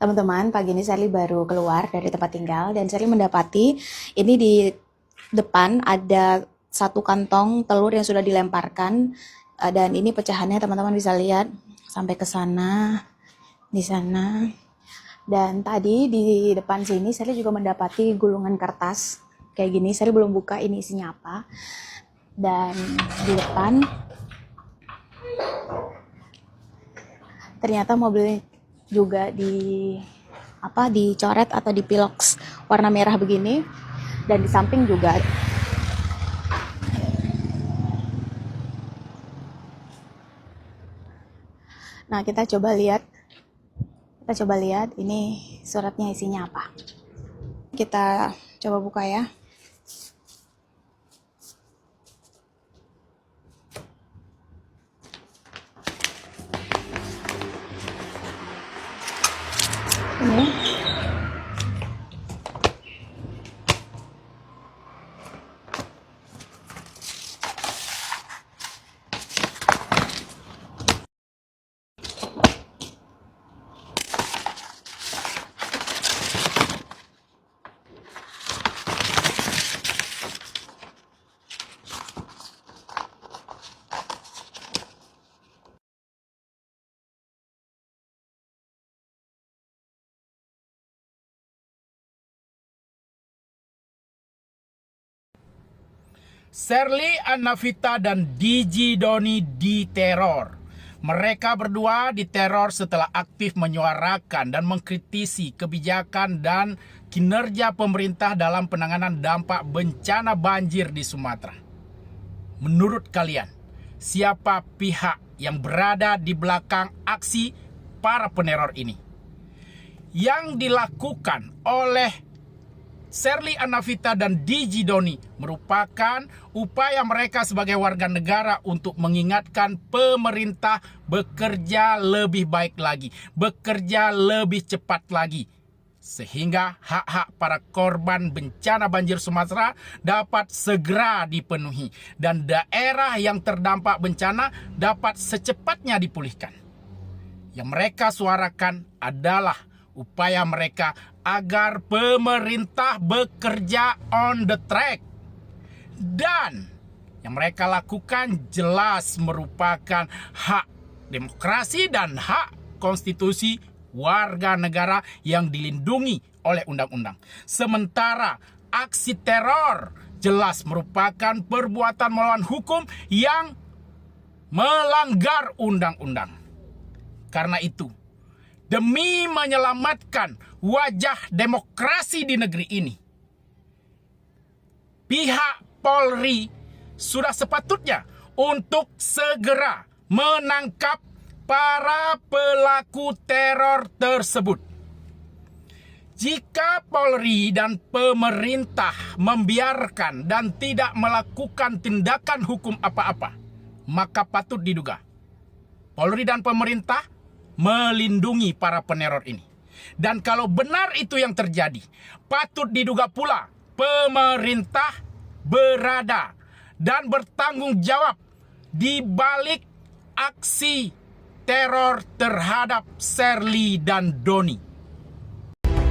Teman-teman, pagi ini Sally baru keluar dari tempat tinggal dan Sally mendapati ini di depan ada satu kantong telur yang sudah dilemparkan, dan ini pecahannya teman-teman bisa lihat sampai ke sana, di sana. Dan tadi di depan sini Sally juga mendapati gulungan kertas kayak gini. Sally belum buka ini isinya apa. Dan di depan ternyata mobil juga dicoret atau dipiloks warna merah begini, dan di samping juga. Nah, kita coba lihat ini suratnya isinya apa. Kita coba buka ya. Ini Sherly Anavita dan DJ Doni diteror. Mereka berdua diteror setelah aktif menyuarakan dan mengkritisi kebijakan dan kinerja pemerintah dalam penanganan dampak bencana banjir di Sumatera. Menurut kalian, siapa pihak yang berada di belakang aksi para peneror ini? Yang dilakukan oleh Sherly Anavita dan DJ Doni merupakan upaya mereka sebagai warga negara untuk mengingatkan pemerintah bekerja lebih baik lagi, bekerja lebih cepat lagi, sehingga hak-hak para korban bencana banjir Sumatera dapat segera dipenuhi dan daerah yang terdampak bencana dapat secepatnya dipulihkan. Yang mereka suarakan adalah upaya mereka agar pemerintah bekerja on the track. Dan yang mereka lakukan jelas merupakan hak demokrasi dan hak konstitusi warga negara yang dilindungi oleh undang-undang. Sementara aksi teror jelas merupakan perbuatan melawan hukum yang melanggar undang-undang. Karena itu, demi menyelamatkan wajah demokrasi di negeri ini, pihak Polri sudah sepatutnya untuk segera menangkap para pelaku teror tersebut. Jika Polri dan pemerintah membiarkan dan tidak melakukan tindakan hukum apa-apa, maka patut diduga Polri dan pemerintah melindungi para peneror ini. Dan kalau benar itu yang terjadi, patut diduga pula pemerintah berada dan bertanggung jawab di balik aksi teror terhadap Sherly dan Doni.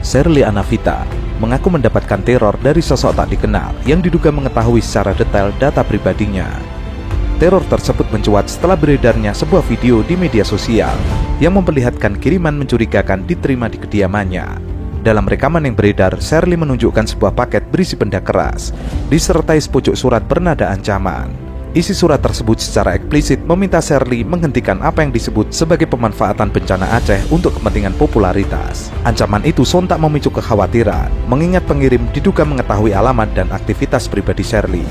Sherly Anavita mengaku mendapatkan teror dari sosok tak dikenal yang diduga mengetahui secara detail data pribadinya. Teror tersebut mencuat setelah beredarnya sebuah video di media sosial yang memperlihatkan kiriman mencurigakan diterima di kediamannya. Dalam rekaman yang beredar, Sherly menunjukkan sebuah paket berisi benda keras, disertai sepucuk surat bernada ancaman. Isi surat tersebut secara eksplisit meminta Sherly menghentikan apa yang disebut sebagai pemanfaatan bencana Aceh untuk kepentingan popularitas. Ancaman itu sontak memicu kekhawatiran, mengingat pengirim diduga mengetahui alamat dan aktivitas pribadi Sherly.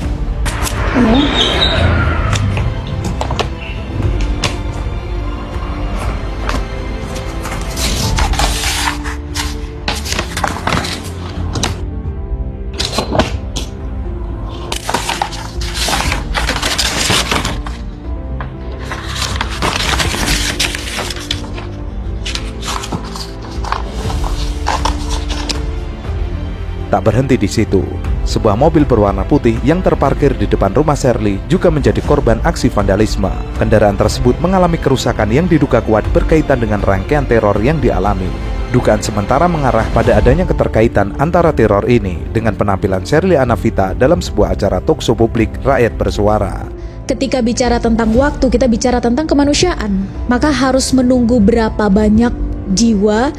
Tak berhenti di situ, sebuah mobil berwarna putih yang terparkir di depan rumah Sherly juga menjadi korban aksi vandalisme. Kendaraan tersebut mengalami kerusakan yang diduga kuat berkaitan dengan rangkaian teror yang dialami. Dugaan sementara mengarah pada adanya keterkaitan antara teror ini dengan penampilan Sherly Anavita dalam sebuah acara talkshow publik Rakyat Bersuara. Ketika bicara tentang waktu, kita bicara tentang kemanusiaan. Maka harus menunggu berapa banyak jiwa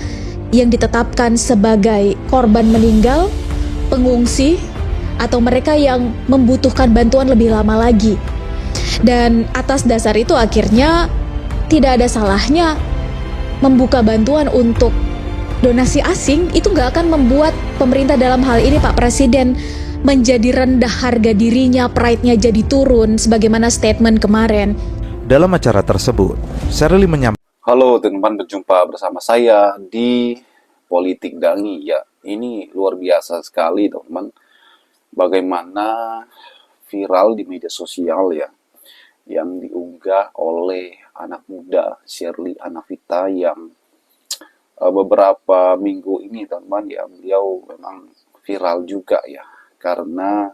yang ditetapkan sebagai korban meninggal, pengungsi, atau mereka yang membutuhkan bantuan lebih lama lagi. Dan atas dasar itu akhirnya tidak ada salahnya membuka bantuan untuk donasi asing. Itu nggak akan membuat pemerintah, dalam hal ini Pak Presiden, menjadi rendah harga dirinya, pride-nya jadi turun sebagaimana statement kemarin. Dalam acara tersebut, Sherly menyampaikan, Halo teman-teman, berjumpa bersama saya di Politik Dangi. Ya, ini luar biasa sekali teman-teman. Bagaimana viral di media sosial ya, yang diunggah oleh anak muda Sherly Anavita yang beberapa minggu ini teman-teman ya, beliau memang viral juga ya, karena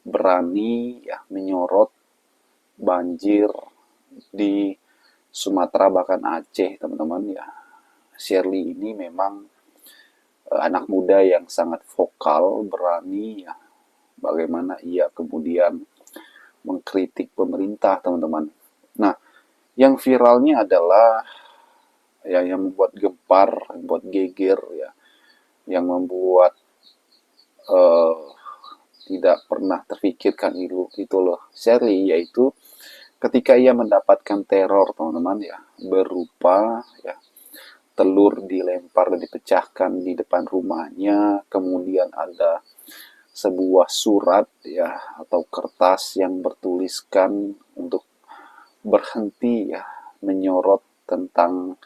berani ya menyorot banjir di Sumatera bahkan Aceh teman-teman ya. Sherly ini memang anak muda yang sangat vokal, berani ya, bagaimana ia kemudian mengkritik pemerintah teman-teman. Nah, yang viralnya adalah ya, yang membuat gempar, membuat geger ya, yang membuat tidak pernah terfikirkan itu loh Sherly, yaitu ketika ia mendapatkan teror teman-teman ya, berupa ya telur dilempar dan dipecahkan di depan rumahnya, kemudian ada sebuah surat ya atau kertas yang bertuliskan untuk berhenti ya menyorot tentang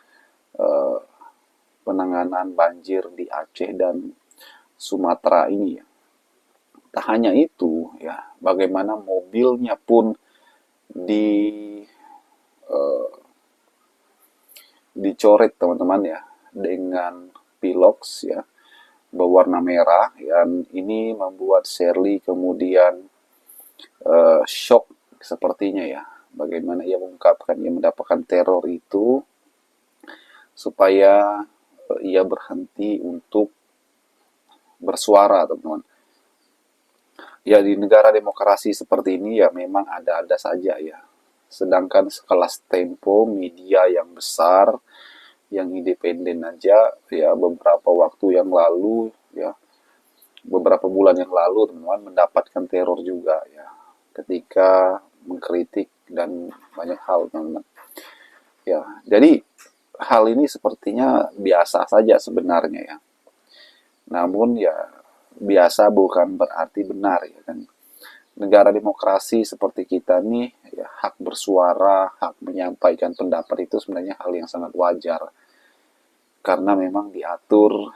penanganan banjir di Aceh dan Sumatera ini ya. Tak hanya itu ya, bagaimana mobilnya pun dicoret teman-teman ya dengan pilox ya berwarna merah, dan ini membuat Sherly kemudian shock sepertinya ya, bagaimana ia mengungkapkan ia mendapatkan teror itu supaya ia berhenti untuk bersuara teman-teman. Ya, di negara demokrasi seperti ini ya memang ada-ada saja ya. Sedangkan sekelas Tempo, media yang besar, yang independen aja ya, beberapa waktu yang lalu ya, beberapa bulan yang lalu teman-teman mendapatkan teror juga ya, ketika mengkritik dan banyak hal teman-teman. Ya, jadi hal ini sepertinya biasa saja sebenarnya ya. Namun ya biasa bukan berarti benar ya kan. Negara demokrasi seperti kita nih ya, hak bersuara, hak menyampaikan pendapat itu sebenarnya hal yang sangat wajar. Karena memang diatur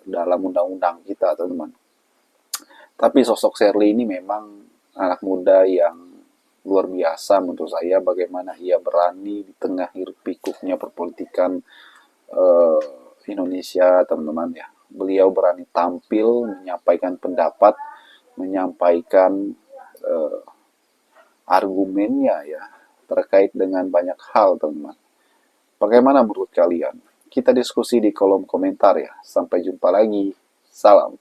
dalam undang-undang kita teman-teman. Tapi sosok Sherly ini memang anak muda yang luar biasa menurut saya, bagaimana ia berani di tengah hiruk pikuknya perpolitikan Indonesia teman-teman ya. Beliau berani tampil, menyampaikan pendapat, menyampaikan argumennya ya terkait dengan banyak hal teman-teman. Bagaimana menurut kalian? Kita diskusi di kolom komentar ya. Sampai jumpa lagi. Salam.